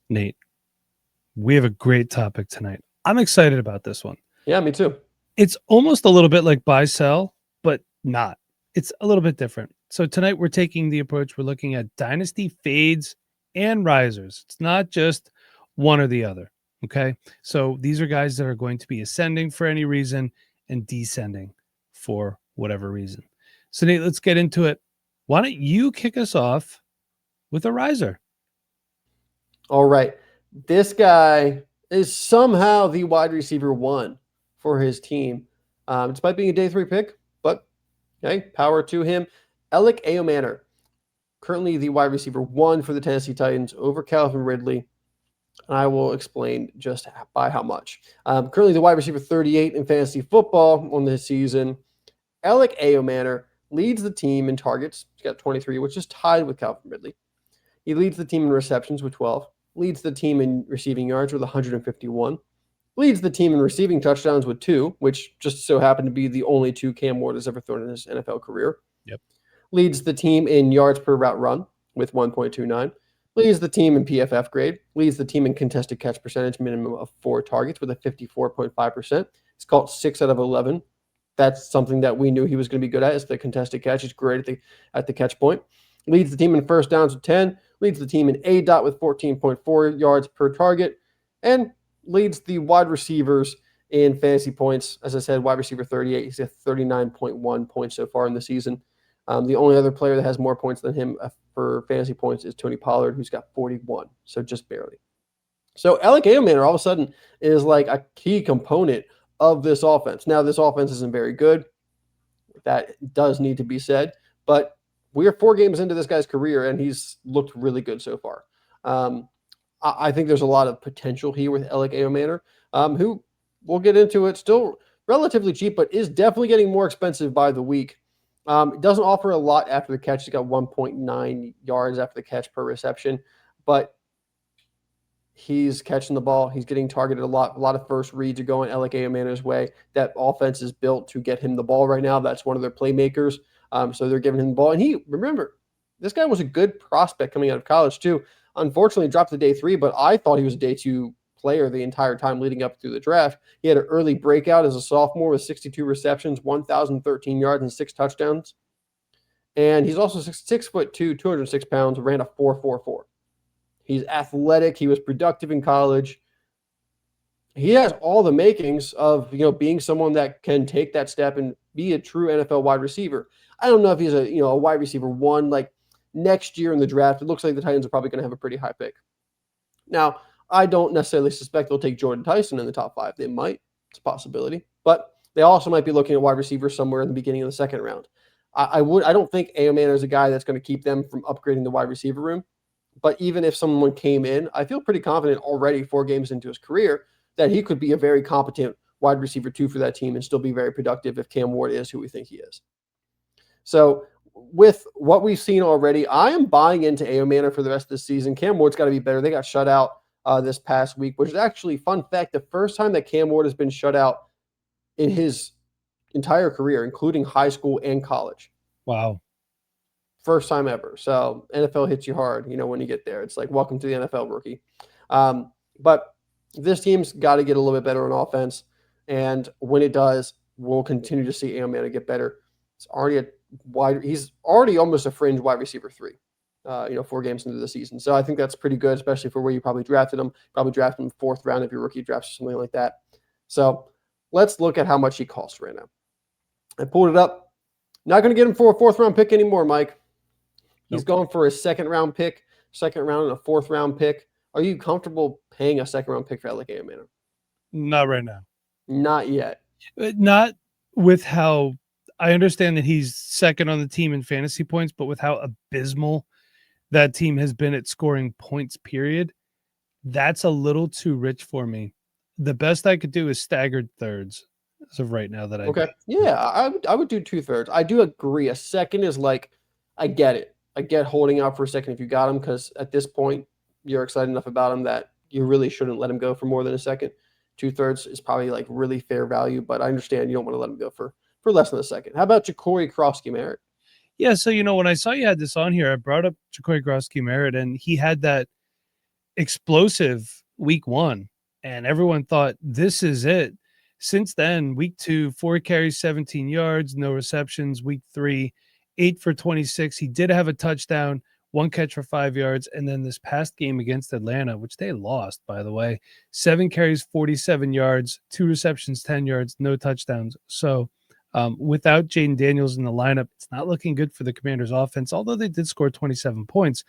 Nate, we have a great topic tonight. I'm excited about this one. Yeah, me too. It's almost a little bit like buy sell, but not. It's a little bit different. So tonight we're taking the approach, we're looking at dynasty fades and risers. It's not just one or the other. Okay. So these are guys that are going to be ascending for any reason and descending for whatever reason. So Nate, let's get into it. Why don't you kick us off with a riser? All right. This guy is somehow the wide receiver one for his team, despite being a day 3 pick, but okay, power to him. Elic Ayomanor, currently the wide receiver one for the Tennessee Titans over Calvin Ridley. I will explain just by how much. Currently the wide receiver 38 in fantasy football on this season. Elic Ayomanor leads the team in targets. He's got 23, which is tied with Calvin Ridley. He leads the team in receptions with 12, leads the team in receiving yards with 151, leads the team in receiving touchdowns with 2, which just so happened to be the only 2 Cam Ward has ever thrown in his NFL career. Yep. Leads the team in yards per route run with 1.29, leads the team in PFF grade, leads the team in contested catch percentage, minimum of 4 targets with a 54.5%. It's called 6 out of 11. That's something that we knew he was going to be good at, is the contested catch. He's great at the catch point. Leads the team in first downs with 10, leads the team in ADOT with 14.4 yards per target, and leads the wide receivers in fantasy points. As I said, wide receiver 38. He's at 39.1 points so far in the season. The only other player that has more points than him for fantasy points is Tony Pollard, who's got 41, so just barely. So Elic Ayomanor all of a sudden is like a key component of this offense. Now, this offense isn't very good. That does need to be said, but we are 4 games into this guy's career, and he's looked really good so far. I think there's a lot of potential here with Elic Ayomanor, who we'll get into it. Still relatively cheap, but is definitely getting more expensive by the week. It doesn't offer a lot after the catch. He's got 1.9 yards after the catch per reception, but he's catching the ball. He's getting targeted a lot. A lot of first reads are going Elic Ayomanor's way. That offense is built to get him the ball right now. That's one of their playmakers. So they're giving him the ball. And remember, this guy was a good prospect coming out of college too. Unfortunately, dropped to day 3, but I thought he was a day 2 player the entire time leading up through the draft. He had an early breakout as a sophomore with 62 receptions, 1,013 yards, and 6 touchdowns. And he's also 6'2", 206 pounds, ran a 4.44. He's athletic. He was productive in college. He has all the makings of being someone that can take that step and be a true NFL wide receiver. I don't know if he's a wide receiver one. Like next year in the draft, it looks like the Titans are probably going to have a pretty high pick. Now, I don't necessarily suspect they'll take Jordan Tyson in the top 5. They might. It's a possibility. But they also might be looking at wide receivers somewhere in the beginning of the second round. I don't think Ayomanor is a guy that's going to keep them from upgrading the wide receiver room. But even if someone came in, I feel pretty confident already 4 games into his career that he could be a very competent wide receiver 2 for that team and still be very productive if Cam Ward is who we think he is. So with what we've seen already, I am buying into Ayomanor for the rest of the season. Cam Ward's got to be better. They got shut out this past week, which is actually, fun fact, the first time that Cam Ward has been shut out in his entire career, including high school and college. Wow. First time ever. So NFL hits you hard, when you get there. It's like, welcome to the NFL, rookie. But this team's got to get a little bit better on offense. And when it does, we'll continue to see Ayomanor get better. He's already almost a fringe wide receiver 3, 4 games into the season. So I think that's pretty good, especially for where you probably drafted him. Probably drafted him 4th round if your rookie drafts or something like that. So let's look at how much he costs right now. I pulled it up. Not going to get him for a 4th round pick anymore, Mike. He's going for a 2nd round pick, 2nd round, and a 4th round pick. Are you comfortable paying a 2nd round pick for Elic Ayomanor? Not right now. Not yet. Not with how I understand that he's 2nd on the team in fantasy points, but with how abysmal that team has been at scoring points, period, that's a little too rich for me. The best I could do is staggered thirds as of right now that I Okay. Yeah, I would do 2/3. I do agree. A 2nd is like, I get it. I get holding out for a 2nd if you got him, because at this point, you're excited enough about him that you really shouldn't let him go for more than a 2nd. 2/3 is probably like really fair value, but I understand you don't want to let him go for less than a 2nd. How about Ja'Cory Crosskey-Merritt? Yeah, so when I saw you had this on here, I brought up Ja'Cory Crosskey-Merritt, and he had that explosive week 1, and everyone thought this is it. Since then, week 2, 4 carries, 17 yards, no receptions. Week 3, 8 for 26. He did have a touchdown, 1 catch for 5 yards. And then this past game against Atlanta, which they lost, by the way, 7 carries, 47 yards, 2 receptions, 10 yards, no touchdowns. So without Jaden Daniels in the lineup, it's not looking good for the Commanders offense, although they did score 27 points.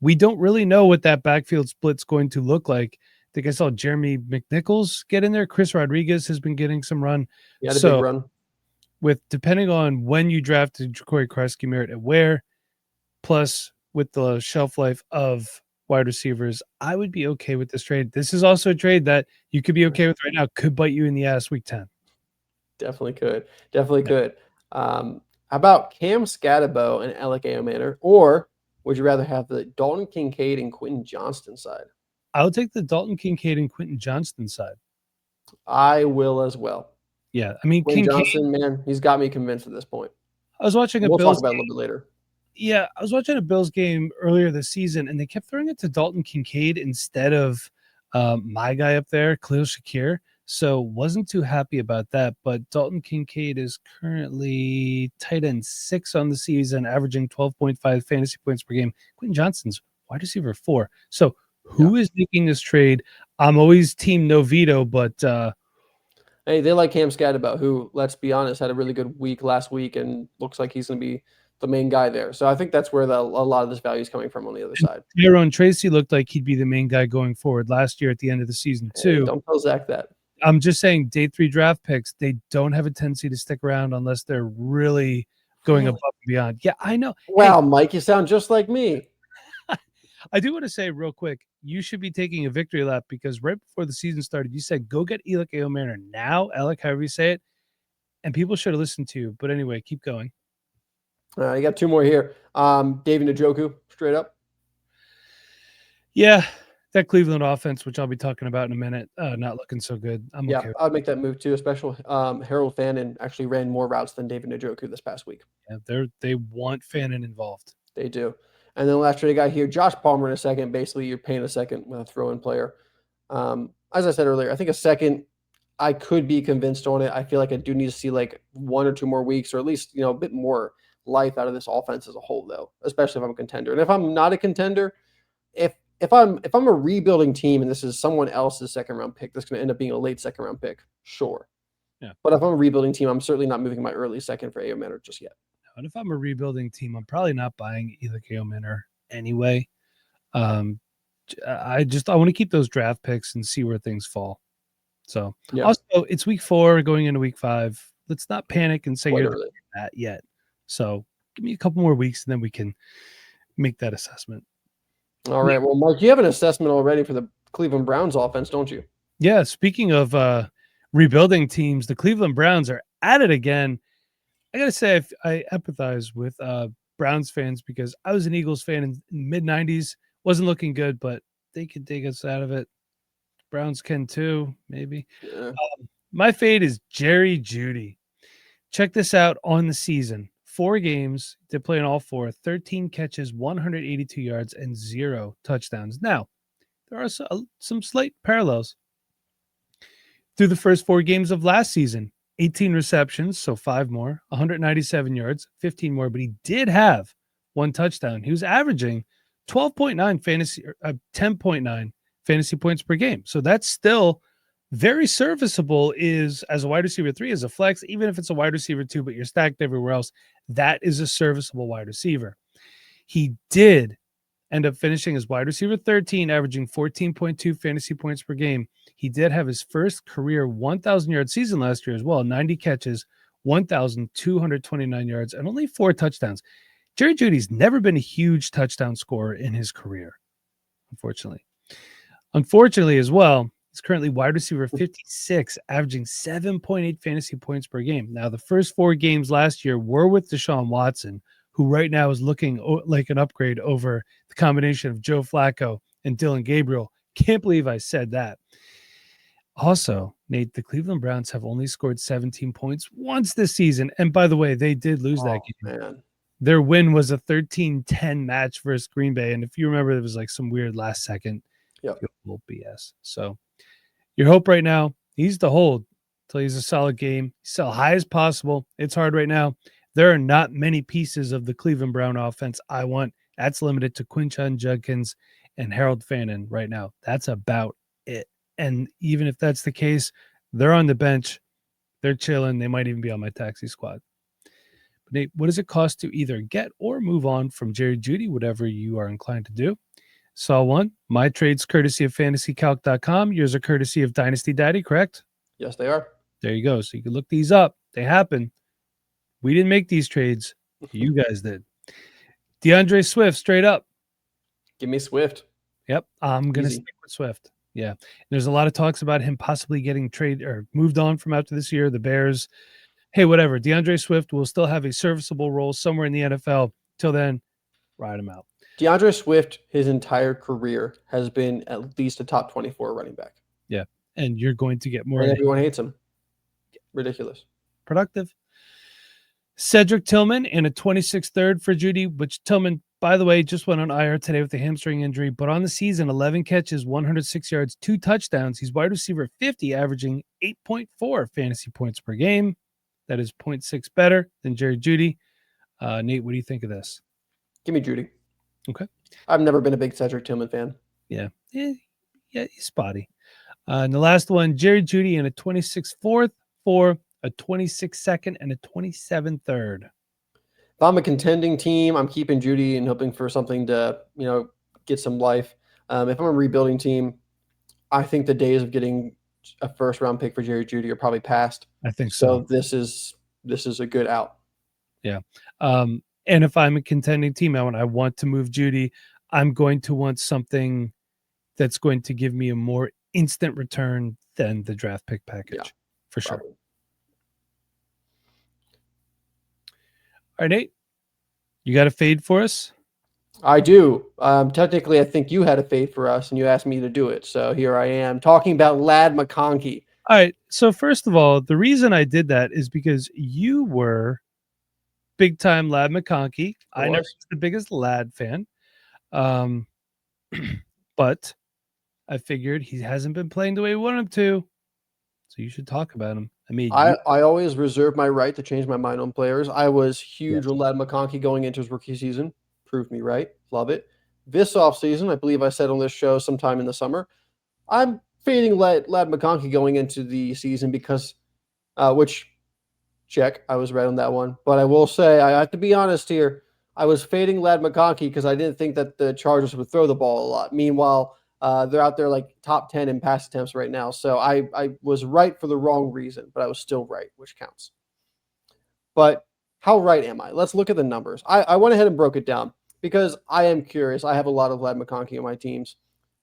We don't really know what that backfield split's going to look like. I think I saw Jeremy McNichols get in there. Chris Rodriguez has been getting some run. He had a big run. With depending on when you drafted Corey Kreisky Merritt and where, plus with the shelf life of wide receivers, I would be okay with this trade. This is also a trade that you could be okay with right now. Could bite you in the ass week 10. Definitely could. Definitely could. How about Cam Scatterbo and Elic Ayomanor? Or would you rather have the Dalton Kincaid and Quentin Johnston side? I'll take the Dalton Kincaid and Quentin Johnston side. I will as well. Yeah, I mean, Quentin Johnston, man, he's got me convinced at this point. I was watching we'll talk about it a little bit later. Yeah, I was watching a Bills game earlier this season, and they kept throwing it to Dalton Kincaid instead of my guy up there, Khalil Shakir. So wasn't too happy about that. But Dalton Kincaid is currently tight end 6 on the season, averaging 12.5 fantasy points per game. Quentin Johnston's wide receiver 4. So who is making this trade? I'm always team no veto, but hey, they like Cam Scatterbo, who, let's be honest, had a really good week last week and looks like he's going to be the main guy there. So I think that's where a lot of this value is coming from on the other side. Tyrone Tracy looked like he'd be the main guy going forward last year at the end of the season too. Hey, don't tell Zach that. I'm just saying, day 3 draft picks, they don't have a tendency to stick around unless they're really going above and beyond. Yeah, I know. Wow, hey, Mike, you sound just like me. I do want to say real quick, you should be taking a victory lap because right before the season started, you said, go get Elic Ayomanor now, Elic, however you say it, and people should have listened to you. But anyway, keep going. You got 2 more here. David Njoku, straight up. Yeah, that Cleveland offense, which I'll be talking about in a minute, not looking so good. Okay. I'd make that move too, especially Harold Fannin actually ran more routes than David Njoku this past week. Yeah, they want Fannin involved. They do. And then last trade I got here, Josh Palmer in a second. Basically, you're paying a second with a throw-in player. As I said earlier, I think a second, I could be convinced on it. I feel like I do need to see like 1 or 2 more weeks, or at least a bit more life out of this offense as a whole, though, especially if I'm a contender. And if I'm not a contender, if I'm a rebuilding team and this is someone else's second-round pick, that's going to end up being a late second-round pick, sure. Yeah. But if I'm a rebuilding team, I'm certainly not moving my early second for Ayomanor just yet. And if I'm a rebuilding team, I'm probably not buying Elic Ayomanor anyway. I want to keep those draft picks and see where things fall. So also, it's week 4 going into week 5. Let's not panic and say you're that yet. So give me a couple more weeks and then we can make that assessment. All right. Well, Mark, you have an assessment already for the Cleveland Browns offense, don't you? Yeah. Speaking of rebuilding teams, the Cleveland Browns are at it again. I got to say, I empathize with Browns fans because I was an Eagles fan in the mid-90s. Wasn't looking good, but they could dig us out of it. Browns can too, maybe. Yeah. My fade is Jerry Jeudy. Check this out on the season. 4 games, they're playing all 4, 13 catches, 182 yards, and 0 touchdowns. Now, there are some slight parallels. Through the first 4 games of last season, 18 receptions, so 5 more, 197 yards, 15 more, but he did have 1 touchdown. He was averaging 10.9 fantasy points per game. So that's still very serviceable as a wide receiver 3, as a flex, even if it's a wide receiver 2, but you're stacked everywhere else. That is a serviceable wide receiver. He did end up finishing as wide receiver 13, averaging 14.2 fantasy points per game. He did have his first career 1,000-yard season last year as well, 90 catches, 1,229 yards, and only 4 touchdowns. Jerry Jeudy's never been a huge touchdown scorer in his career, unfortunately. Unfortunately as well, he's currently wide receiver 56, averaging 7.8 fantasy points per game. Now, the first 4 games last year were with Deshaun Watson, who right now is looking like an upgrade over the combination of Joe Flacco and Dylan Gabriel. Can't believe I said that. Also, Nate, the Cleveland Browns have only scored 17 points once this season. And by the way, they did lose that game. Man. Their win was a 13-10 match versus Green Bay. And if you remember, there was like some weird last second field goal BS. So your hope right now, he's to hold until he's a solid game. Sell high as possible. It's hard right now. There are not many pieces of the Cleveland Brown offense I want. That's limited to Quinshon Judkins and Harold Fannin right now. That's about it. And even if that's the case, they're on the bench. They're chilling. They might even be on my taxi squad. But Nate, what does it cost to either get or move on from Jeudy, whatever you are inclined to do? Saw one. My trades courtesy of fantasycalc.com. Yours are courtesy of Dynasty Daddy, correct? Yes, they are. There you go. So you can look these up. They happen. We didn't make these trades. You guys did. DeAndre Swift, straight up. Give me Swift. Yep. I'm going to stick with Swift. Yeah. There's a lot of talks about him possibly getting traded or moved on from after this year. The Bears, hey, whatever. DeAndre Swift will still have a serviceable role somewhere in the NFL. Till then, ride him out. DeAndre Swift, his entire career, has been at least a top 24 running back. Yeah. And you're going to get more. And everyone hates him. Ridiculous. Productive. Cedric Tillman and a 26th third for Jeudy, which Tillman, by the way, just went on IR today with a hamstring injury. But on the season, 11 catches, 106 yards, 2 touchdowns. He's wide receiver 50, averaging 8.4 fantasy points per game. That is 0.6 better than Jerry Jeudy. Nate, what do you think of this? Give me Jeudy. Okay. I've never been a big Cedric Tillman fan. Yeah. Yeah, he's spotty. And the last one, Jerry Jeudy and a 26th fourth for a 26 second and a 27 third. If I'm a contending team, I'm keeping Jeudy and hoping for something to, get some life. If I'm a rebuilding team, I think the days of getting a first round pick for Jerry Jeudy are probably past. I think so. This is a good out. Yeah. And if I'm a contending team, I want to move Jeudy, I'm going to want something that's going to give me a more instant return than the draft pick package, for sure. Probably. All right, Nate, you got a fade for us? I do. Technically, I think you had a fade for us, and you asked me to do it. So here I am talking about Lad McConkey. All right. So first of all, the reason I did that is because you were big time Lad McConkey. I never was the biggest Lad fan, but I figured he hasn't been playing the way we want him to, so you should talk about him. I always reserve my right to change my mind on players. I was huge on Lad McConkey going into his rookie season. Proved me right. Love it. This offseason, I believe I said on this show sometime in the summer, I'm fading Lad McConkey going into the season because, which, check, I was right on that one. But I will say, I have to be honest here, I was fading Lad McConkey because I didn't think that the Chargers would throw the ball a lot. Meanwhile, they're out there like top 10 in pass attempts right now. So I was right for the wrong reason, but I was still right, which counts. But how right am I? Let's look at the numbers. I went ahead and broke it down because I am curious. I have a lot of Lad McConkey on my teams.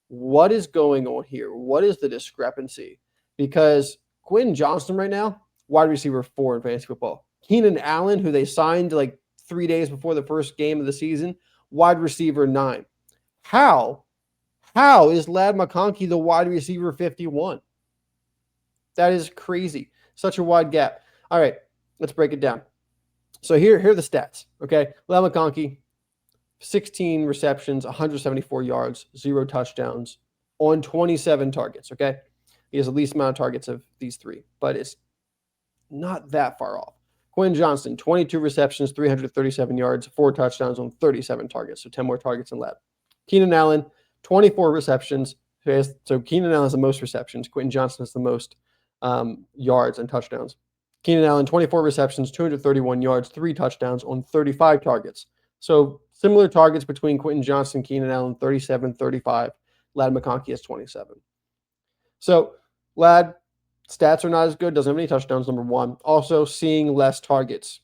What is going on here? What is the discrepancy? Because Quentin Johnston right now, wide receiver 4 in fantasy football. Keenan Allen, who they signed like 3 days before the first game of the season, wide receiver 9. How is Lad McConkey the wide receiver 51? That is crazy. Such a wide gap. All right, let's break it down. So here are the stats, okay? Lad McConkey, 16 receptions, 174 yards, 0 touchdowns on 27 targets, okay? He has the least amount of targets of these 3, but it's not that far off. Quentin Johnston, 22 receptions, 337 yards, 4 touchdowns on 37 targets, so 10 more targets than Lad. Keenan Allen, 24 receptions. So Keenan Allen has the most receptions. Quentin Johnston has the most yards and touchdowns. Keenan Allen, 24 receptions, 231 yards, 3 touchdowns on 35 targets. So similar targets between Quentin Johnston and Keenan Allen, 37, 35. Lad McConkey has 27. So Lad, stats are not as good. Doesn't have any touchdowns, number 1. Also seeing less targets.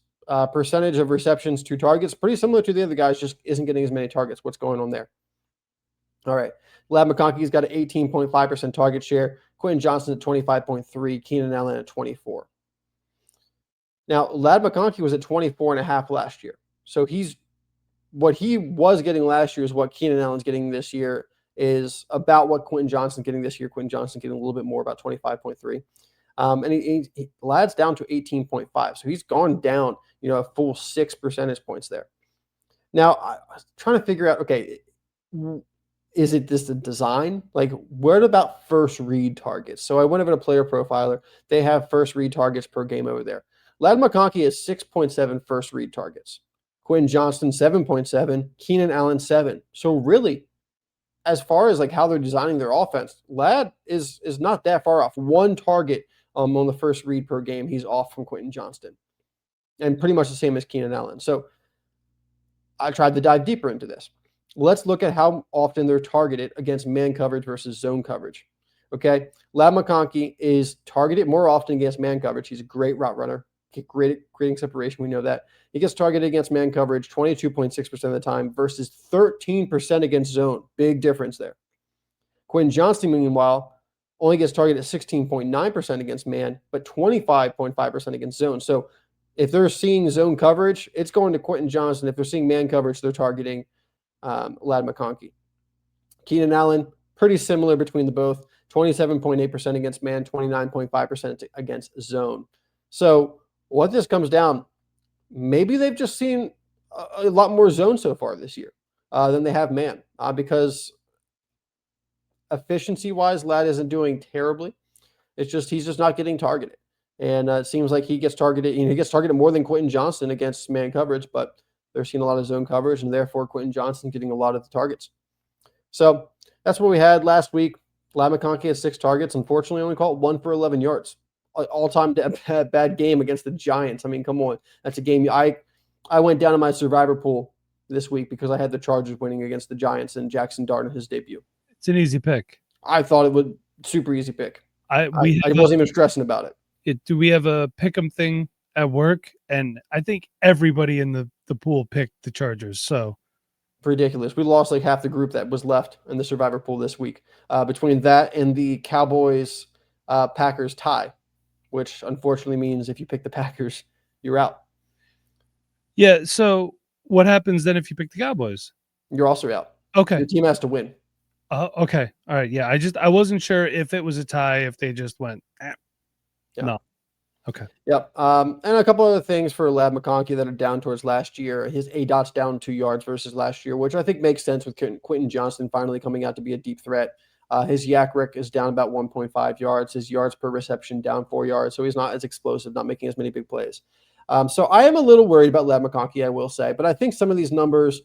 Percentage of receptions to targets, pretty similar to the other guys, just isn't getting as many targets. What's going on there? All right. Lad McConkey's got an 18.5% target share. Quentin Johnston at 25.3. Keenan Allen at 24. Now, Lad McConkey was at 24.5 last year. So what he was getting last year is what Keenan Allen's getting this year is about what Quentin Johnston's getting this year. Quentin Johnston getting a little bit more, about 25.3. And Lad's down to 18.5. So he's gone down, a full 6 percentage points there. Now, I was trying to figure out, okay, is it just a design? Like, what about first read targets? So I went over to Player Profiler. They have first read targets per game over there. Ladd McConkey has 6.7 first read targets. Quinn Johnston, 7.7. Keenan Allen, 7. So really, as far as like how they're designing their offense, Ladd is not that far off. One target on the first read per game, he's off from Quentin Johnston. And pretty much the same as Keenan Allen. So I tried to dive deeper into this. Let's look at how often they're targeted against man coverage versus zone coverage. Okay. Ladd McConkey is targeted more often against man coverage. He's a great route runner, great at creating separation. We know that. He gets targeted against man coverage 22.6% of the time versus 13% against zone. Big difference there. Quinn Johnston, meanwhile, only gets targeted at 16.9% against man, but 25.5% against zone. So if they're seeing zone coverage, it's going to Quentin Johnston. If they're seeing man coverage, they're targeting Ladd McConkey. Keenan Allen, pretty similar between the both. 27.8% against man, 29.5% against zone. So what this comes down, maybe they've just seen a lot more zone so far this year than they have man because efficiency-wise, Ladd isn't doing terribly. It's just he's just not getting targeted. And it seems like he gets targeted. He gets targeted more than Quentin Johnston against man coverage, but they're seeing a lot of zone coverage, and therefore Quentin Johnston getting a lot of the targets. So that's what we had last week. Ladd McConkey had 6 targets. Unfortunately, only caught 1 for 11 yards. All-time bad game against the Giants. I mean, come on. That's a game. I went down in my survivor pool this week because I had the Chargers winning against the Giants and Jackson Dart in his debut. It's an easy pick. I thought it would super easy pick. I wasn't even stressing about it. Do we have a pick'em thing at work? And I think everybody in the pool picked the Chargers. So ridiculous. We lost like half the group that was left in the survivor pool this week between that and the Cowboys Packers tie, which unfortunately means if you pick the Packers, you're out. Yeah. So what happens then if you pick the Cowboys? You're also out. Okay. Your team has to win. Okay. All right. Yeah. I wasn't sure if it was a tie, if they just went, Yeah. No. Okay. Yep. And a couple other things for Ladd McConkey that are down towards last year. His ADOT's down 2 yards versus last year, which I think makes sense with Quentin Johnston finally coming out to be a deep threat. His yak rec is down about 1.5 yards. His yards per reception down 4 yards. So he's not as explosive, not making as many big plays. So I am a little worried about Ladd McConkey, I will say. But I think some of these numbers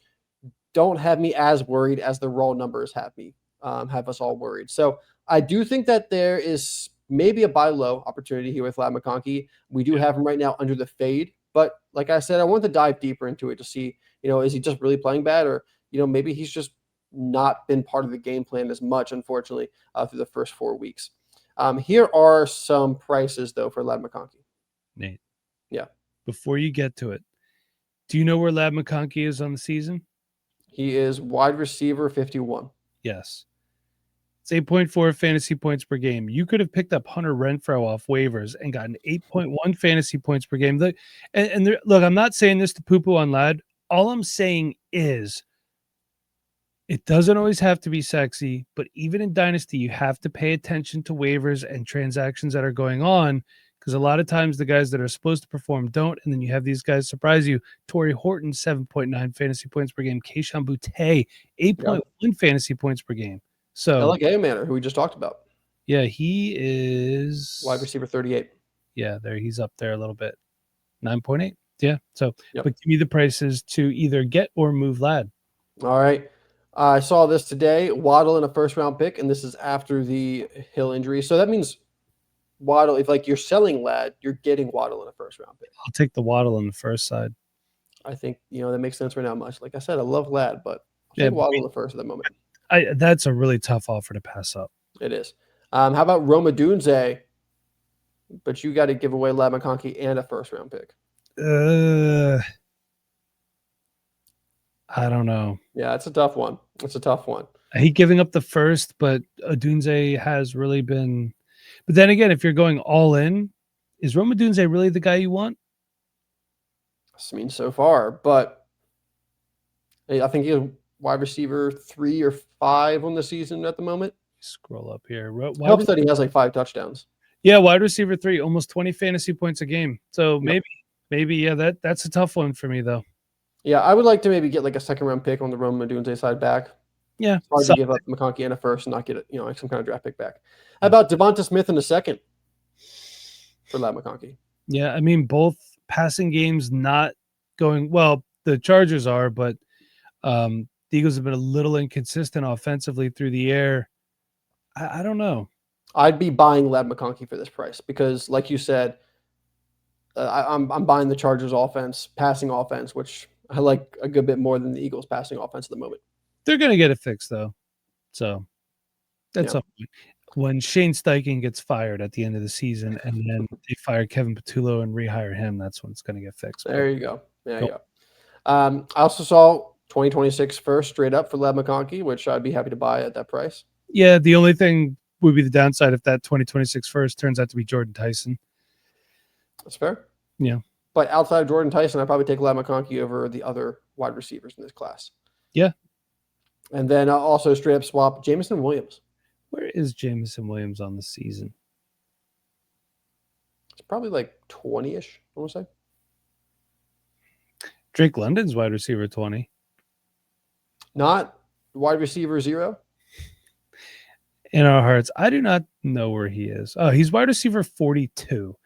don't have me as worried as the raw numbers have us all worried. So I do think that there is maybe a buy low opportunity here with Ladd McConkey. We do have him right now under the fade, but like I said, I want to dive deeper into it to see, is he just really playing bad, or maybe he's just not been part of the game plan as much, unfortunately, through the first 4 weeks. Here are some prices though for Ladd McConkey. Nate. Yeah. Before you get to it, do you know where Ladd McConkey is on the season? He is wide receiver 51. Yes. It's 8.4 fantasy points per game. You could have picked up Hunter Renfrow off waivers and gotten 8.1 fantasy points per game. Look, I'm not saying this to poo-poo on Ladd. All I'm saying is it doesn't always have to be sexy, but even in Dynasty, you have to pay attention to waivers and transactions that are going on, because a lot of times the guys that are supposed to perform don't, and then you have these guys surprise you. Torrey Horton, 7.9 fantasy points per game. Keyshawn Boutte, 8.1 fantasy points per game. So Elic Ayomanor, who we just talked about. Yeah, he is wide receiver 38. Yeah, he's up there a little bit. 9.8. Yeah. So, Yep. But give me the prices to either get or move Ladd. All right. I saw this today. Waddle in a first-round pick, and this is after the Hill injury. So that means Waddle, if like you're selling Ladd, you're getting Waddle in a first-round pick. I'll take the Waddle on the first side. I think, that makes sense right now much. Like I said, I love Ladd, but I'll take Waddle in the first at the moment. That's a really tough offer to pass up. It is. How about Roma Dunze? But you got to give away Ladd McConkey and a first-round pick. I don't know. Yeah, it's a tough one. I hate giving up the first, but Odunze has really been. But then again, if you're going all in, is Roma Dunze really the guy you want? I mean, so far, but I think he's wide receiver 3 or 5 on the season at the moment. Scroll up here. Helps that he has like 5 touchdowns. Yeah, wide receiver 3, almost 20 fantasy points a game. So maybe, yeah, that's a tough one for me though. Yeah, I would like to maybe get like a second-round pick on the Rome Odunze side back. Yeah. It's hard So, to give up McConkey and a first and not get like some kind of draft pick back. How about Devonta Smith in a second for Lad McConkey? yeah. I mean, both passing games not going well. The Chargers are, but the Eagles have been a little inconsistent offensively through the air. I don't know. I'd be buying Lad McConkey for this price because, like you said, I'm buying the Chargers offense, passing offense, which I like a good bit more than the Eagles passing offense at the moment. They're going to get it fixed, though. So that's Yeah. up. When Shane Steichen gets fired at the end of the season and then they fire Kevin Patullo and rehire him, that's when it's going to get fixed. There you go. There you go. I also saw 2026 first straight up for Lad McConkey, which I'd be happy to buy at that price. Yeah, the only thing would be the downside if that 2026 first turns out to be Jordan Tyson. That's fair. Yeah. But outside of Jordan Tyson, I'd probably take Lad McConkey over the other wide receivers in this class. Yeah. And then I'll also straight up swap Jameson Williams. Where is Jameson Williams on the season? It's probably like 20-ish, I want to say. Drake London's wide receiver 20. Not wide receiver 0. In our hearts, I do not know where he is. Oh, he's wide receiver 42.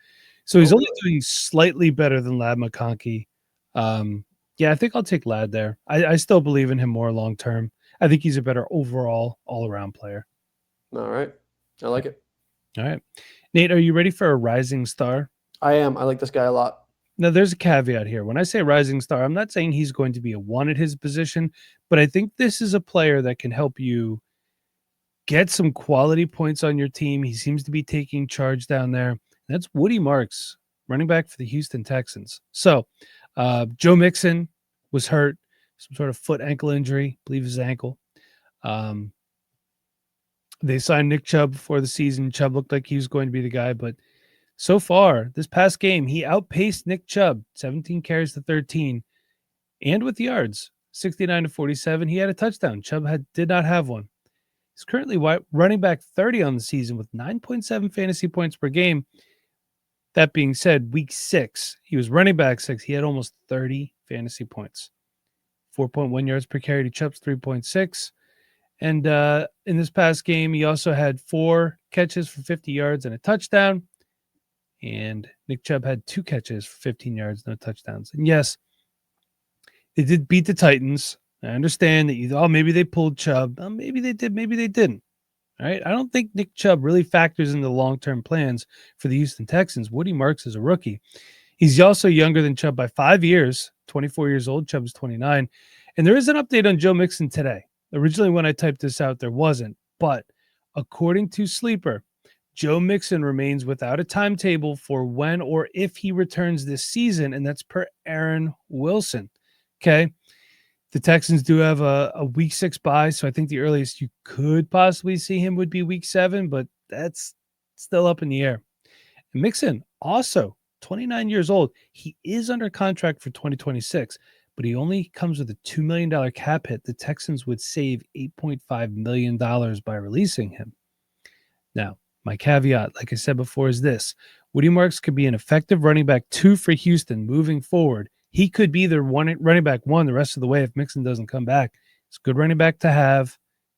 So he's only doing slightly better than Lad McConkey. Yeah, I think I'll take Lad there. I still believe in him more long term. I think he's a better overall all-around player. All right. I like it. All right. Nate, are you ready for a rising star? I am. I like this guy a lot. Now, there's a caveat here. When I say rising star, I'm not saying he's going to be a one at his position, but I think this is a player that can help you get some quality points on your team. He seems to be taking charge down there. That's Woody Marks, running back for the Houston Texans. So Joe Mixon was hurt, some sort of foot ankle injury, I believe his ankle. They signed Nick Chubb before the season. Chubb looked like he was going to be the guy, but so far, this past game, he outpaced Nick Chubb, 17 carries to 13, and with yards, 69 to 47. He had a touchdown. Chubb did not have one. He's currently running back 30 on the season with 9.7 fantasy points per game. That being said, week 6, he was running back 6. He had almost 30 fantasy points. 4.1 yards per carry to Chubb's 3.6. And in this past game, he also had 4 catches for 50 yards and a touchdown. And Nick Chubb had 2 catches for 15 yards, no touchdowns. And yes, they did beat the Titans. I understand that maybe they pulled Chubb. Maybe they did, maybe they didn't. All right. I don't think Nick Chubb really factors into the long-term plans for the Houston Texans. Woody Marks is a rookie. He's also younger than Chubb by 5 years, 24 years old. Chubb's 29. And there is an update on Joe Mixon today. Originally, when I typed this out, there wasn't. But according to Sleeper, Joe Mixon remains without a timetable for when or if he returns this season, and that's per Aaron Wilson. Okay. The Texans do have a week 6 bye, so I think the earliest you could possibly see him would be week 7, but that's still up in the air. And Mixon, also 29 years old. He is under contract for 2026, but he only comes with a $2 million cap hit. The Texans would save $8.5 million by releasing him. Now, my caveat, like I said before, is this. Woody Marks could be an effective running back 2 for Houston moving forward. He could be their running back 1 the rest of the way if Mixon doesn't come back. It's a good running back to have,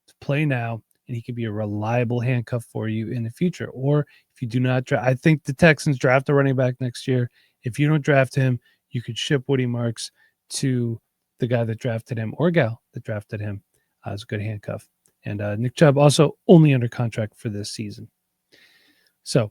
to play now, and he could be a reliable handcuff for you in the future. Or if you do not draft, I think the Texans draft a running back next year. If you don't draft him, you could ship Woody Marks to the guy that drafted him or gal that drafted him as a good handcuff. And Nick Chubb also only under contract for this season. So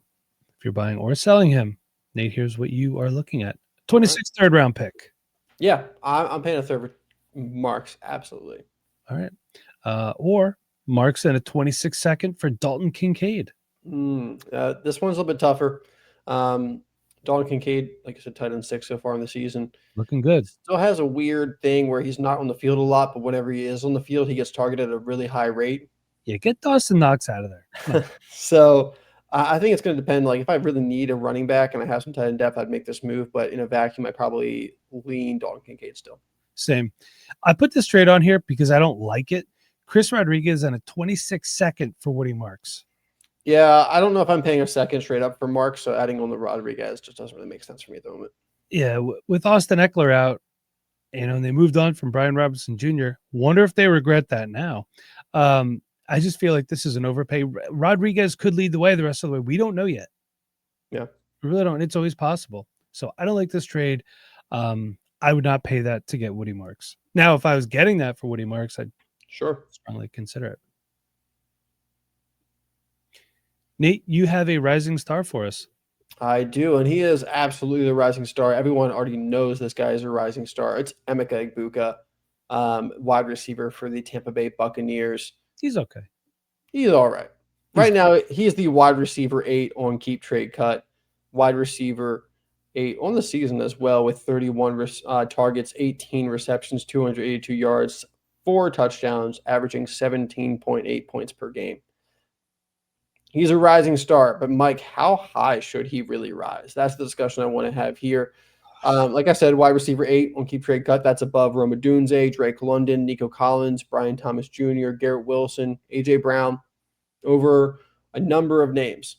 if you're buying or selling him, Nate, here's what you are looking at. 26th third round pick. Yeah, I'm paying a third for Marks. Absolutely. All right. Or Marks and a 26th second for Dalton Kincaid. This one's a little bit tougher. Dalton Kincaid, like I said, tight end 6 so far in the season. Looking good. Still has a weird thing where he's not on the field a lot, but whenever he is on the field, he gets targeted at a really high rate. Yeah, get Dawson Knox out of there. So I think it's going to depend. Like if I really need a running back and I have some tight end depth, I'd make this move. But in a vacuum, I probably lean Dalton Kincaid still. Same. I put this trade on here because I don't like it. Chris Rodriguez and a 26 second for Woody Marks. Yeah, I don't know if I'm paying a second straight up for Marks, so adding on the Rodriguez just doesn't really make sense for me at the moment. Yeah, with Austin Eckler out, And they moved on from Brian Robinson Jr. Wonder if they regret that now. I just feel like this is an overpay. Rodriguez could lead the way the rest of the way. We don't know yet. Yeah. We really don't. It's always possible. So I don't like this trade. I would not pay that to get Woody Marks. Now, if I was getting that for Woody Marks, I'd strongly consider it. Nate, you have a rising star for us. I do, and he is absolutely the rising star. Everyone already knows this guy is a rising star. It's Emeka Egbuka, wide receiver for the Tampa Bay Buccaneers. He's okay. He's all right. Right now, he's the wide receiver 8 on Keep Trade Cut, wide receiver 8 on the season as well, with 31 targets, 18 receptions, 282 yards, 4 touchdowns, averaging 17.8 points per game. He's a rising star, but Mike, how high should he really rise? That's the discussion I want to have here. Like I said, wide receiver 8 on Keep Trade Cut. That's above Rome Odunze, Drake London, Nico Collins, Brian Thomas Jr., Garrett Wilson, A.J. Brown, over a number of names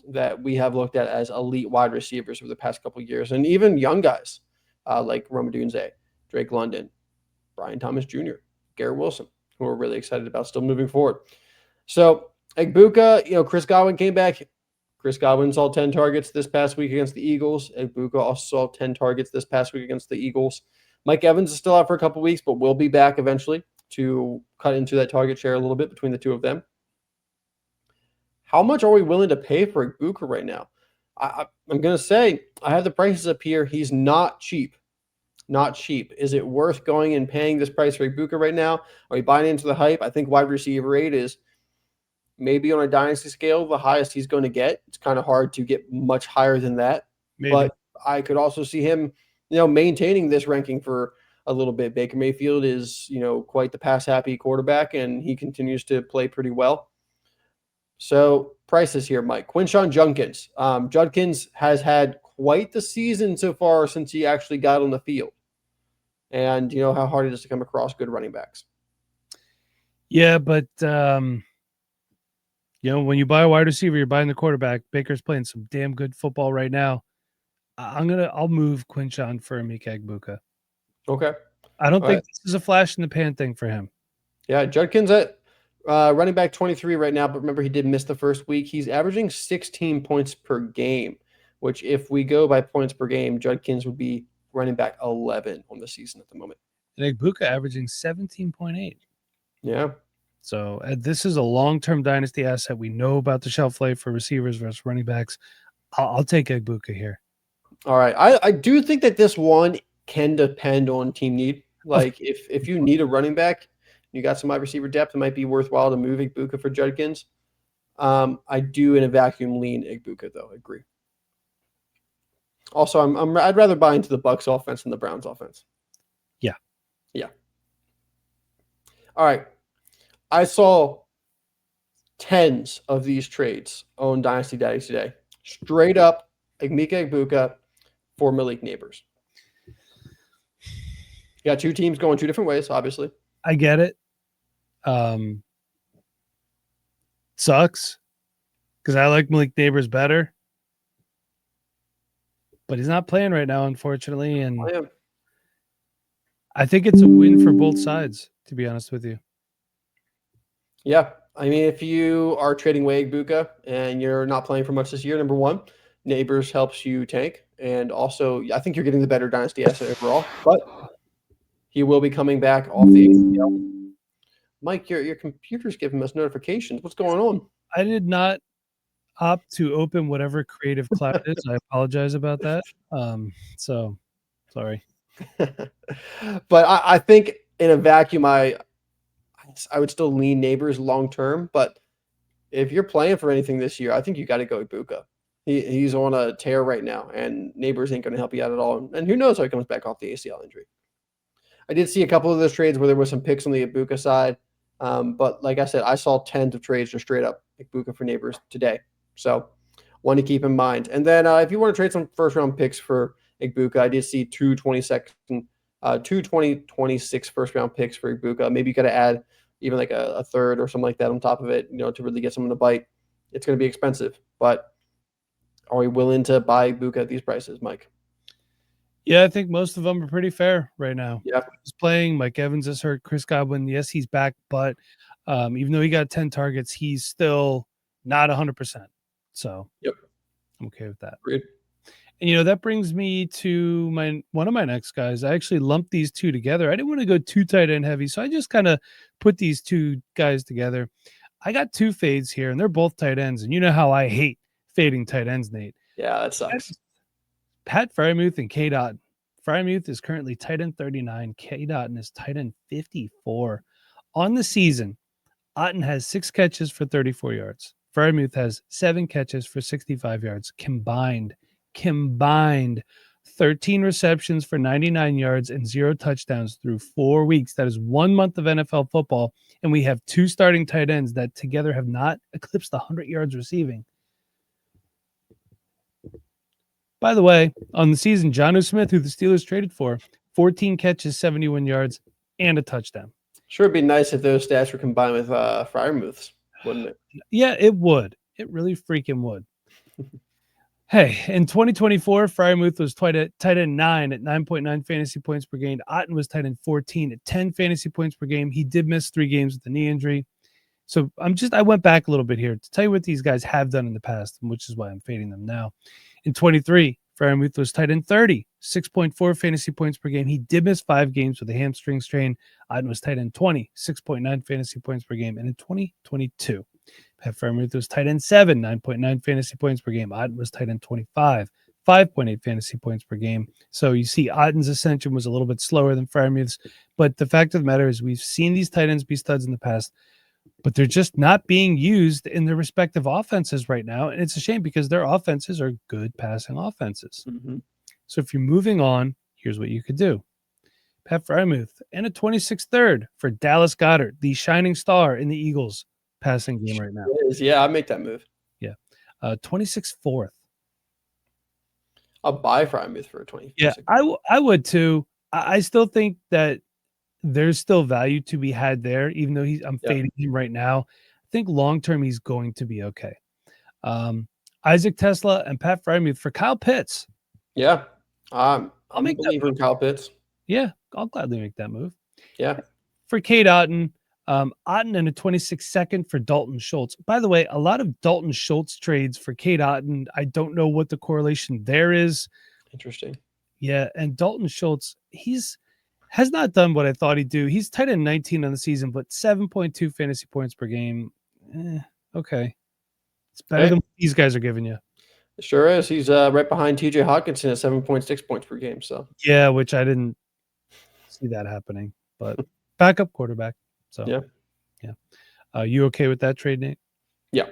that we have looked at as elite wide receivers over the past couple of years, and even young guys like Rome Odunze, Drake London, Brian Thomas Jr., Garrett Wilson, who we're really excited about still moving forward. So Egbuka, Chris Godwin came back. Chris Godwin saw 10 targets this past week against the Eagles. Egbuka also saw 10 targets this past week against the Eagles. Mike Evans is still out for a couple weeks, but will be back eventually to cut into that target share a little bit between the two of them. How much are we willing to pay for Egbuka right now? I'm going to say I have the prices up here. He's not cheap. Not cheap. Is it worth going and paying this price for Egbuka right now? Are we buying into the hype? I think wide receiver 8 is maybe on a dynasty scale the highest he's going to get. It's kind of hard to get much higher than that. Maybe. But I could also see him, maintaining this ranking for a little bit. Baker Mayfield is, quite the pass-happy quarterback, and he continues to play pretty well. So prices here, Mike. Quinshon Judkins. Judkins has had quite the season so far since he actually got on the field. And you know how hard it is to come across good running backs. Yeah, but when you buy a wide receiver, you're buying the quarterback. Baker's playing some damn good football right now. I'll move Quinshon for Emeka Egbuka. Okay. I don't think this is a flash in the pan thing for him. Yeah, Judkins at running back 23 right now, but remember he did miss the first week. He's averaging 16 points per game, which if we go by points per game, Judkins would be running back 11 on the season at the moment. And Egbuka averaging 17.8. Yeah. So this is a long-term dynasty asset. We know about the shelf life for receivers versus running backs. I'll take Egbuka here. All right. I do think that this one can depend on team need. Like if you need a running back, you got some wide receiver depth, it might be worthwhile to move Egbuka for Judkins. I do in a vacuum lean Egbuka though. I agree. Also, I'd rather buy into the Bucs offense than the Browns offense. Yeah. All right. I saw tens of these trades on Dynasty Daddies today. Straight up, Emeka Egbuka for Malik Neighbors. You got two teams going two different ways, obviously. I get it. Sucks because I like Malik Neighbors better, but he's not playing right now, unfortunately. And I think it's a win for both sides, to be honest with you. Yeah. I mean, if you are trading away Egbuka and you're not playing for much this year, number one, Neighbors helps you tank. And also, I think you're getting the better dynasty asset overall, but he will be coming back off the ACL. Mike, your computer's giving us notifications. What's going on? I did not opt to open whatever Creative Cloud is. I apologize about that. So sorry. But I think in a vacuum, I would still lean Neighbors long term. But if you're playing for anything this year, I think you got to go Egbuka. He's on a tear right now, and Neighbors ain't going to help you out at all. And who knows how he comes back off the ACL injury. I did see a couple of those trades where there was some picks on the Egbuka side. But like I said, I saw tens of trades just straight up Egbuka for Neighbors today. So one to keep in mind. And then if you want to trade some first-round picks for Egbuka, I did see 2026 first-round picks for Egbuka. Maybe you got to add even like a third or something like that on top of it, to really get someone to bite. It's going to be expensive, but are we willing to buy Egbuka at these prices, Mike? Yeah, I think most of them are pretty fair right now. Yeah. He's playing. Mike Evans is hurt. Chris Godwin, yes, he's back, but even though he got 10 targets, he's still not 100%. So Yep. I'm okay with that. Agreed. And that brings me to one of my next guys. I actually lumped these two together. I didn't want to go too tight end heavy, so I just kind of put these two guys together. I got two fades here, and they're both tight ends. And you know how I hate fading tight ends, Nate. Yeah, that sucks. Pat Freiermuth and Cade Otton. Freiermuth is currently tight end 39. Cade Otton is tight end 54. On the season, Otton has 6 catches for 34 yards. Freiermuth has 7 catches for 65 yards. Combined 13 receptions for 99 yards and 0 touchdowns through 4 weeks. That is 1 month of NFL football. And we have 2 starting tight ends that together have not eclipsed 100 yards receiving. By the way, on the season, Jonnu Smith, who the Steelers traded for, 14 catches, 71 yards, and a touchdown. Sure, it'd be nice if those stats were combined with Freiermuth's, wouldn't it? Yeah, it would. It really freaking would. Hey, in 2024, Freiermuth was tight end 9 at 9.9 fantasy points per game. Otton was tight end 14 at 10 fantasy points per game. He did miss 3 games with a knee injury. So I went back a little bit here to tell you what these guys have done in the past, which is why I'm fading them now. In 23, Freiermuth was tight end 30, 6.4 fantasy points per game. He did miss 5 games with a hamstring strain. Otton was tight end 20, 6.9 fantasy points per game. And in 2022, Pat Freiermuth was tight end 7, 9.9 fantasy points per game. Otton was tight end 25, 5.8 fantasy points per game. So you see Otton's ascension was a little bit slower than Freiermuth's. But the fact of the matter is we've seen these tight ends be studs in the past, but they're just not being used in their respective offenses right now. And it's a shame because their offenses are good passing offenses. Mm-hmm. So if you're moving on, here's what you could do. Pat Freiermuth and a 26th third for Dallas Goedert, the shining star in the Eagles passing game right now. It is. Yeah, I'd make that move. Yeah. 26th fourth. I'll buy Freiermuth for a 20. Yeah, I would too. I still think that there's still value to be had there, even though I'm fading him right now. I think long term he's going to be okay. Isaac Tesla and Pat Freiermuth for Kyle Pitts. Yeah, I'm make a believer in Kyle Pitts. Yeah, I'll gladly make that move. Yeah. For Cade Otton, Otton and a 26 second for Dalton Schultz. By the way, a lot of Dalton Schultz trades for Cade Otton. I don't know what the correlation there is. Interesting. Yeah, and Dalton Schultz, has not done what I thought he'd do. He's tight end 19 on the season, but 7.2 fantasy points per game. Okay. It's better than what these guys are giving you. It sure is. He's right behind TJ Hawkinson at 7.6 points per game. So yeah, which I didn't see that happening, but backup quarterback. So yeah. You okay with that trade, Nate? Yeah.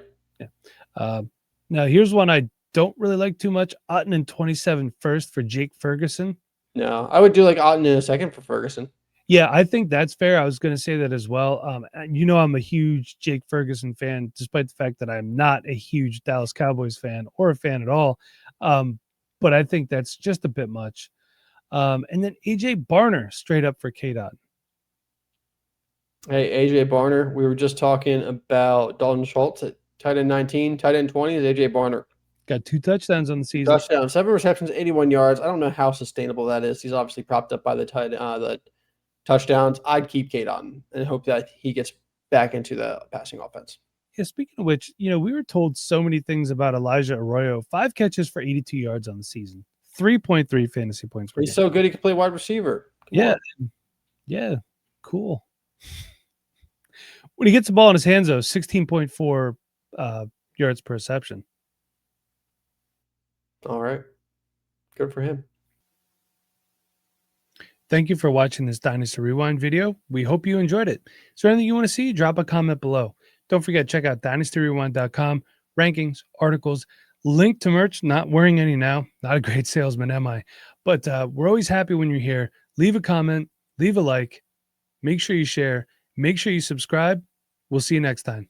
Now here's one I don't really like too much. Otton and 27 first for Jake Ferguson. No, I would do like Otton in a second for Ferguson. Yeah, I think that's fair. I was going to say that as well. I'm a huge Jake Ferguson fan, despite the fact that I'm not a huge Dallas Cowboys fan or a fan at all. But I think that's just a bit much. And then AJ Barner straight up for Cade Otton. Hey, AJ Barner, we were just talking about Dalton Schultz at tight end 19, tight end 20 is AJ Barner. Got 2 touchdowns on the season. Touchdown, 7 receptions, 81 yards. I don't know how sustainable that is. He's obviously propped up by the touchdowns. I'd keep Cade Otton and hope that he gets back into the passing offense. Yeah, speaking of which, we were told so many things about Elijah Arroyo. 5 catches for 82 yards on the season. 3.3 fantasy points per game. He's so good he can play wide receiver. Come on. Yeah, cool. When he gets the ball in his hands, though, 16.4 yards per reception. All right. Good for him. Thank you for watching this Dynasty Rewind video. We hope you enjoyed it. Is there anything you want to see? Drop a comment below. Don't forget, check out dynastyrewind.com. Rankings, articles, link to merch. Not wearing any now. Not a great salesman, am I? But we're always happy when you're here. Leave a comment. Leave a like. Make sure you share. Make sure you subscribe. We'll see you next time.